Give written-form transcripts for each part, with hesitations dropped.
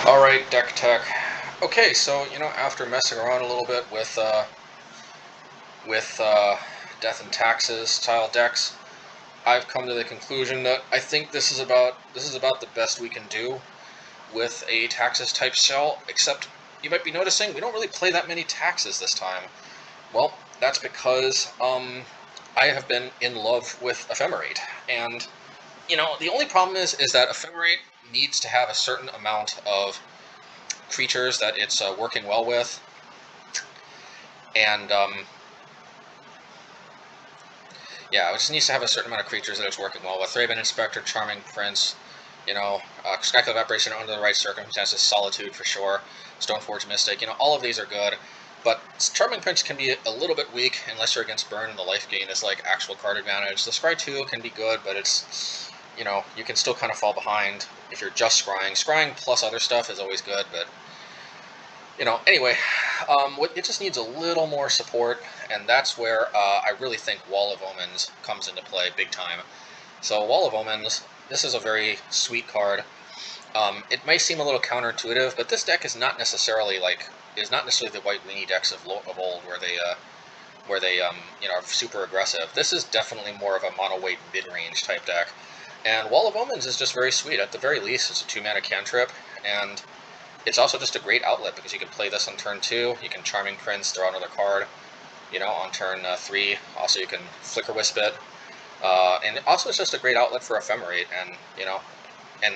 Alright, deck tech. Okay, so, after messing around a little bit with Death and Taxes style decks, I've come to the conclusion that I think this is about the best we can do with a Taxes type shell, except you might be noticing we don't really play that many Taxes this time. Well, that's because I have been in love with Ephemerate, and the only problem is that Ephemerate needs to have a certain amount of creatures that it's working well with, and yeah, it just needs to have a certain amount of creatures that it's working well with. Thraben Inspector, Charming Prince, Skyclave Apparition under the right circumstances, Solitude for sure, Stoneforge Mystic, all of these are good, but Charming Prince can be a little bit weak unless you're against Burn and the life gain is like actual card advantage. The Scry 2 can be good, but it's, you can still kind of fall behind if you're just scrying. Scrying plus other stuff is always good, but anyway, it just needs a little more support, and that's where I really think Wall of Omens comes into play big time. So Wall of Omens, this is a very sweet card. It may seem a little counterintuitive, but this deck is not necessarily the white weenie decks of old where they are super aggressive. This is definitely more of a mono white mid-range type deck, and Wall of Omens is just very sweet. At the very least, it's a 2-mana cantrip, and it's also just a great outlet because you can play this on turn 2, you can Charming Prince, throw another card, on turn 3. Also, you can Flickerwhisp it, and also it's just a great outlet for Ephemerate, and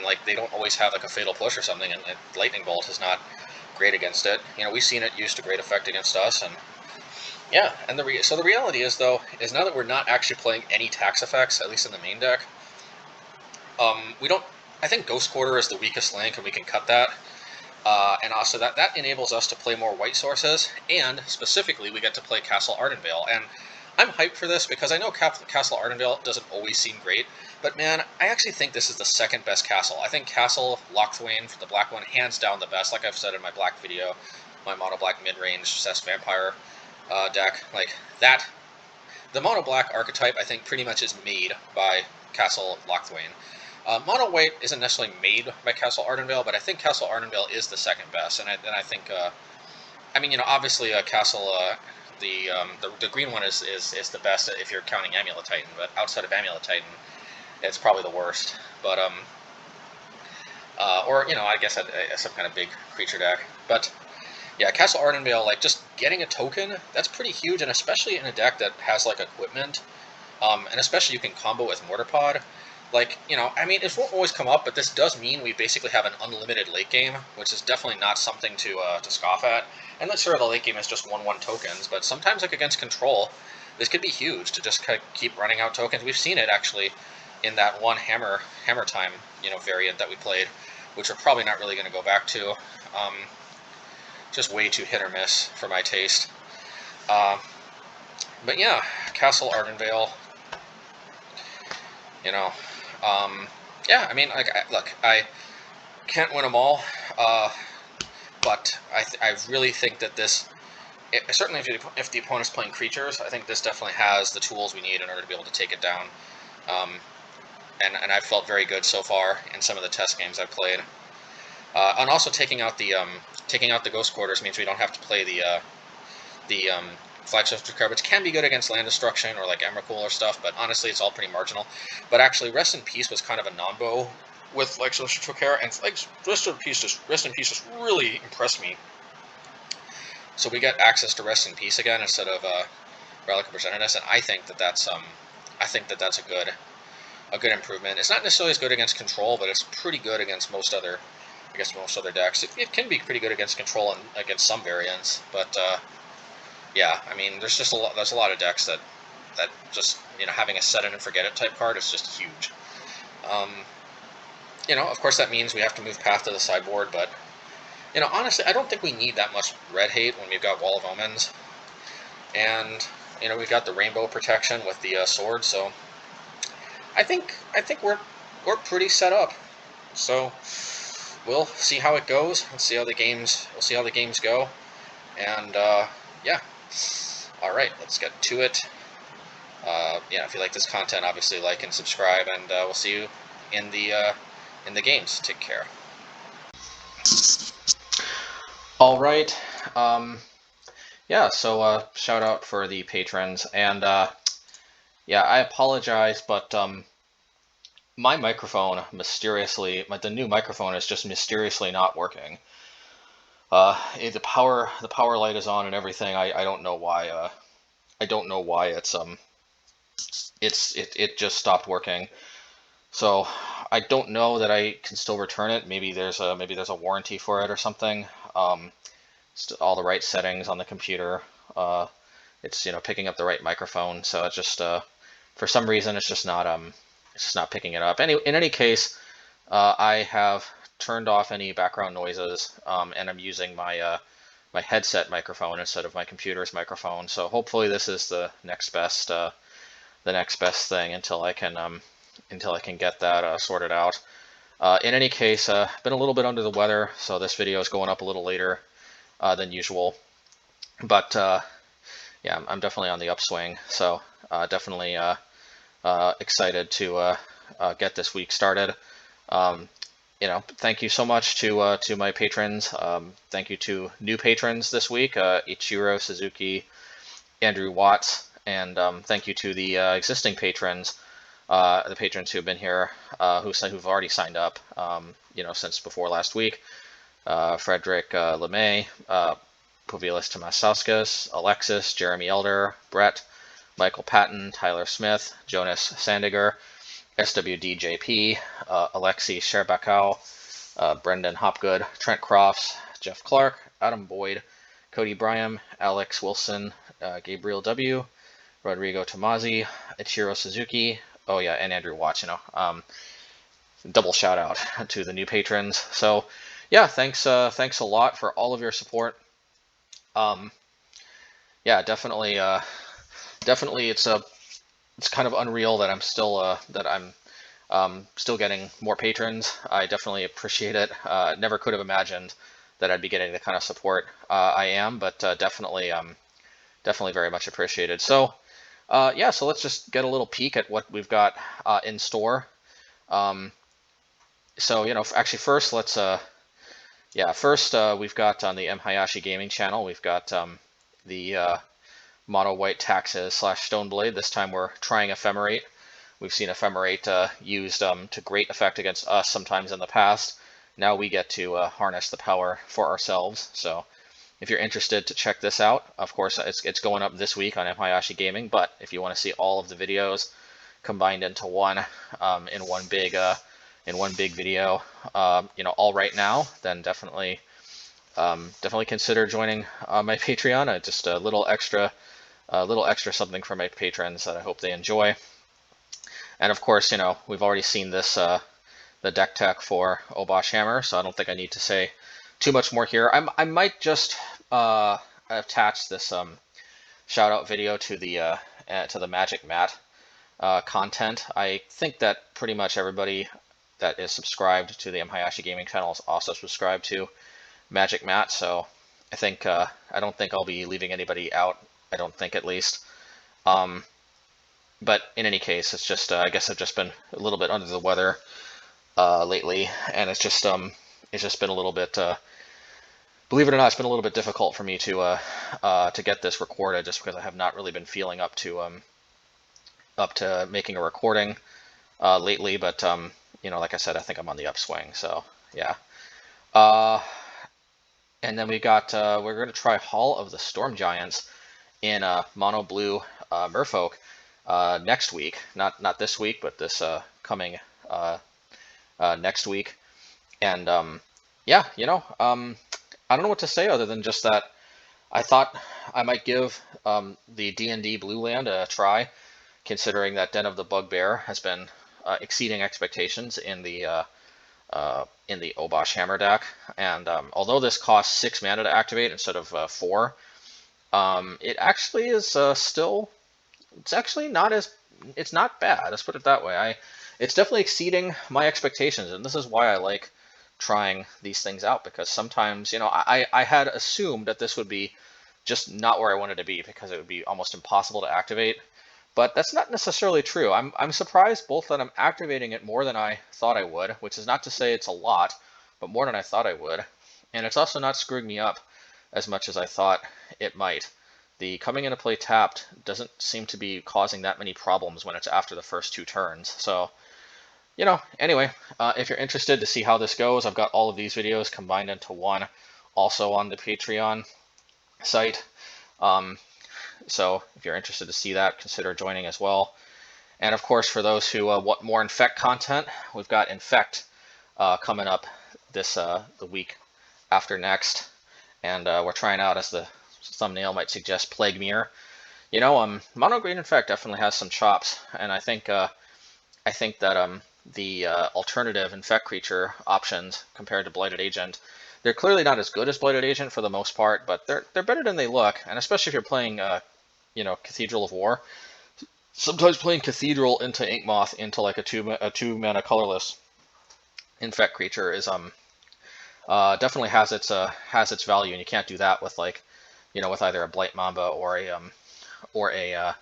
like they don't always have like a Fatal Push or something, and Lightning Bolt is not great against it. We've seen it used to great effect against us, and yeah, and so the reality is though is now that we're not actually playing any tax effects, at least in the main deck, we don't. I think Ghost Quarter is the weakest link, and we can cut that. And also that enables us to play more white sources, and specifically we get to play Castle Ardenvale. And I'm hyped for this because I know Castle Ardenvale doesn't always seem great, but man, I actually think this is the second best castle. I think Castle Lochthwain, for the black one, hands down the best. Like I've said in my black video, my mono black mid-range Cess Vampire deck, like that. The mono black archetype I think pretty much is made by Castle Lochthwain. Mono White isn't necessarily made by Castle Ardenvale, but I think Castle Ardenvale is the second best, and I think, obviously Castle, the green one is the best if you're counting Amulet Titan, but outside of Amulet Titan, it's probably the worst. But I guess some kind of big creature deck. But yeah, Castle Ardenvale, like just getting a token, that's pretty huge, and especially in a deck that has like equipment, and especially you can combo with Mortarpod. Like, it won't always come up, but this does mean we basically have an unlimited late game, which is definitely not something to scoff at. And let's sure the late game is just 1/1 tokens, but sometimes, like against Control, this could be huge to just kind of keep running out tokens. We've seen it actually in that one Hammer Time, variant that we played, which we're probably not really going to go back to. Just way too hit or miss for my taste. But yeah, Castle Ardenvale. Yeah, look, I can't win them all, but I really think that this, certainly if the opponent's playing creatures, I think this definitely has the tools we need in order to be able to take it down. And I've felt very good so far in some of the test games I've played. And also taking out the Ghost Quarters means we don't have to play the Flagship card, which can be good against land destruction or like Emrakul or stuff, but honestly it's all pretty marginal. But actually Rest in Peace was kind of a non-bow with Flagship Tricare, and Rest in Peace just really impressed me. So we get access to Rest in Peace again instead of Relic of Presentinus, and I think that that's a good improvement. It's not necessarily as good against Control, but it's pretty good against most other decks. It can be pretty good against Control and against some variants, but yeah, there's a lot of decks that just, having a set it and forget it type card is just huge. Of course that means we have to move Path to the sideboard, but, honestly, I don't think we need that much red hate when we've got Wall of Omens. And, we've got the rainbow protection with the sword, so I think we're pretty set up. So we'll see how it goes. We'll see how the games go. And yeah. Alright, let's get to it. If you like this content, obviously like and subscribe, and we'll see you in the games. Take care. All right. Yeah, so shout out for the patrons, and yeah, I apologize, but my microphone mysteriously, the new microphone is just mysteriously not working. The power light is on and everything. I don't know why. I don't know why it just stopped working. So I don't know that I can still return it. Maybe there's a warranty for it or something. All the right settings on the computer. It's picking up the right microphone. So it's just for some reason it's just not picking it up. In any case, I have turned off any background noises, and I'm using my my headset microphone instead of my computer's microphone. So hopefully this is the next best thing until I can get that sorted out. In any case, been a little bit under the weather, so this video is going up a little later than usual. But yeah, I'm definitely on the upswing, so definitely excited to get this week started. Thank you so much to my patrons. Thank you to new patrons this week, Ichiro Suzuki, Andrew Watts, and thank you to the existing patrons, the patrons who've been here, who've already signed up, since before last week. Frederick LeMay, Povilas Tomasauskas, Alexis, Jeremy Elder, Brett, Michael Patton, Tyler Smith, Jonas Sandiger, SWDJP, Alexi Sherbakau, Brendan Hopgood, Trent Crofts, Jeff Clark, Adam Boyd, Cody Bryam, Alex Wilson, Gabriel W., Rodrigo Tomazzi, Ichiro Suzuki, oh yeah, and Andrew Watts, double shout out to the new patrons. So yeah, thanks a lot for all of your support. Yeah, definitely it's kind of unreal that I'm still still getting more patrons. I definitely appreciate it. Never could have imagined that I'd be getting the kind of support I am, but definitely very much appreciated. So yeah, so let's just get a little peek at what we've got in store. So actually first let's we've got on the MHayashi Gaming channel, we've got the Mono White Taxes / Stoneblade. This time we're trying Ephemerate. We've seen Ephemerate used to great effect against us sometimes in the past. Now we get to harness the power for ourselves. So if you're interested to check this out, of course it's going up this week on MHayashi Gaming, but if you want to see all of the videos combined into one in one big video, all right now, then definitely consider joining my Patreon. Just a little extra something for my patrons that I hope they enjoy. And of course, we've already seen this the deck tech for Obosh Hammer, so I don't think I need to say too much more here. I might just attach this shout out video to the Magic Mat content. I think that pretty much everybody that is subscribed to the MHayashi Gaming channel is also subscribed to Magic Mat, so I think I don't think I'll be leaving anybody out. I don't think, at least. But in any case, it's just I guess I've just been a little bit under the weather lately, and it's just been a little bit. Believe it or not, it's been a little bit difficult for me to get this recorded, just because I have not really been feeling up to making a recording lately. But like I said, I think I'm on the upswing. So yeah. And then we got we're going to try Hall of the Storm Giants in mono blue Merfolk next week. Not this week, but this coming next week. And yeah, I don't know what to say other than just that I thought I might give the D&D Blue Land a try, considering that Den of the Bugbear has been exceeding expectations in the Obosh Hammer deck. And although this costs 6 mana to activate instead of 4, it actually is still, it's actually not it's not bad. Let's put it that way. It's definitely exceeding my expectations, and this is why I like trying these things out, because sometimes, I had assumed that this would be just not where I wanted to be, because it would be almost impossible to activate. But that's not necessarily true. I'm surprised both that I'm activating it more than I thought I would, which is not to say it's a lot, but more than I thought I would. And it's also not screwing me up as much as I thought it might. The coming into play tapped doesn't seem to be causing that many problems when it's after the first 2 turns. So, you know, anyway, if you're interested to see how this goes, I've got all of these videos combined into one, also on the Patreon site. So if you're interested to see that, consider joining as well. And of course, for those who want more Infect content, we've got Infect coming up this the week after next, and we're trying out, as the thumbnail might suggest, Plague Mirror. You know, Mono Green Infect definitely has some chops, and I think that the alternative Infect creature options compared to Blighted Agent, they're clearly not as good as Blighted Agent for the most part, but they're better than they look, and especially if you're playing you know, Cathedral of War. Sometimes playing Cathedral into Inkmoth into like a two mana colorless Infect creature is definitely has its value, and you can't do that with, like, you know, with either a Blight Mamba or a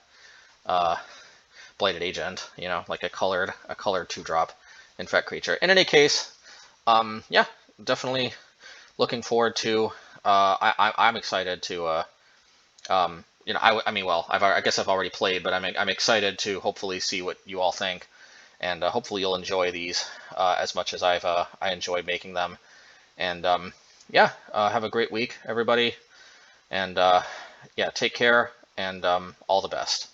Blighted Agent, you know, like a colored 2-drop Infect creature. In any case, yeah, definitely looking forward to. I'm excited to. You know, I mean, well, I guess I've already played, but I'm excited to hopefully see what you all think, and hopefully you'll enjoy these as much as I enjoyed making them. And yeah, have a great week, everybody, and yeah, take care, and all the best.